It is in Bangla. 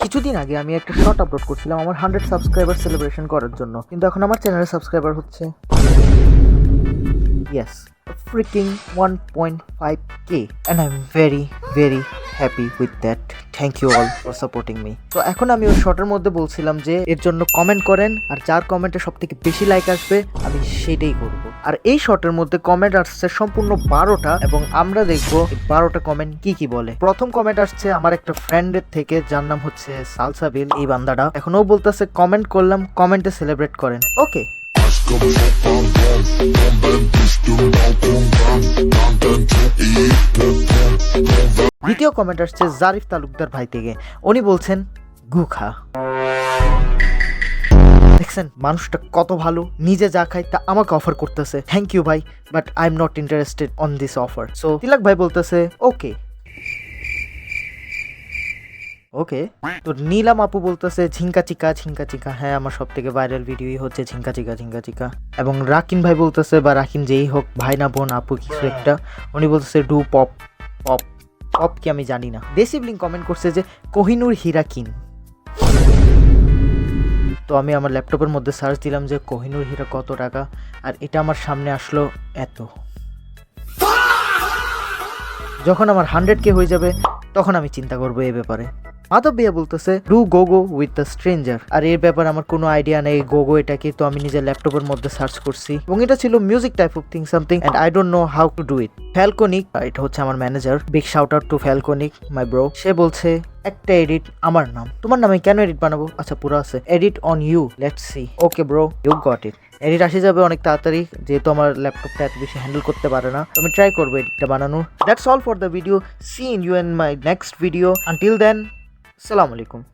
কিছুদিন আগে আমি একটা শর্ট আপলোড করছিলাম আমার 100 সাবস্ক্রাইবার সেলিব্রেশন করার জন্য, কিন্তু এখন আমার চ্যানেলে সাবস্ক্রাইবার হচ্ছে yes a freaking 1.5k and I'm very happy with that. Thank you all for supporting me. তো এখন আমি ওই শর্টের মধ্যে বলছিলাম যে এর জন্য কমেন্ট করেন, আর যার কমেন্টে সব থেকে বেশি লাইক আসবে আমি সেটাই করব। আর এই শর্টের মধ্যে কমেন্ট আসছে সম্পূর্ণ 12টা, এবং আমরা দেখবো 12টা কমেন্ট কি বলে। প্রথম কমেন্ট আসছে আমার একটা ফ্রেন্ডের থেকে, যার নাম হচ্ছে সালসাবিল। এই বান্দাটা এখন ও বলতেছে কমেন্ট করলাম, কমেন্টে সেলিব্রেট করেন। ওকে, দ্বিতীয় কমেন্ট আসছে জারিফ তালুকদার ভাই থেকে। উনি বলছেন গুখা। দেখছেন মানুষটা কত ভালো, নিজে যা খায় তা আমাকে অফার করতেছে। থ্যাংক ইউ ভাই, but I am not interested on this offer. So Tilak ভাই বলতেছে ওকে। তো নীলাম আপু বলতেছে ঝিঙ্কা চিকা। হ্যাঁ, আমার সব থেকে ভাইরাল ভিডিওই হচ্ছে ঝিঙ্কা চিকা। এবং রাকিন ভাই বলতেছে, বা রাকিন যেই হোক, ভাই না বোন আপু কিছু একটা, উনি বলতেছে ডু পপ কি আমি জানি না। দেশিবলিং কমেন্ট করছে যে কোহিনুর হীরা কিন। তো আমি আমার ল্যাপটপের মধ্যে সার্চ দিলাম যে কোহিনুর হীরা কত টাকা, আর এটা আমার সামনে আসলো এত। যখন আমার 100k হয়ে যাবে তখন আমি চিন্তা করবো এই ব্যাপারে। মাধব ভাইয়া বলতেছে ডু গোগো উইথ দ্য স্ট্রেঞ্জার। আর এর ব্যাপারে আমার কোনো আইডিয়া নেই গোগো এটা কি। তো আমি নিজের ল্যাপটপের মধ্যে সার্চ করছি, এবং এটা ছিল music type of thing something, and I don't know how to do it. Falconic, এটা হচ্ছে আমার manager, big shout out to Falconic my bro. সে বলছে একটা এডিট আমার নাম, তোমার নামে কেন এডিট বানাবো? আচ্ছা পুরো আছে, edit on you, let's see. Okay bro, you got it. Edit আসে যাবে অনেক তাড়াতাড়ি, যেহেতু আমার ল্যাপটপটা এত বেশি হ্যান্ডেল করতে পারে না। আমি ট্রাই করবো এডিটটা বানানোর। That's all for the video. See in you in my next video. Until then, আসসালামু আলাইকুম।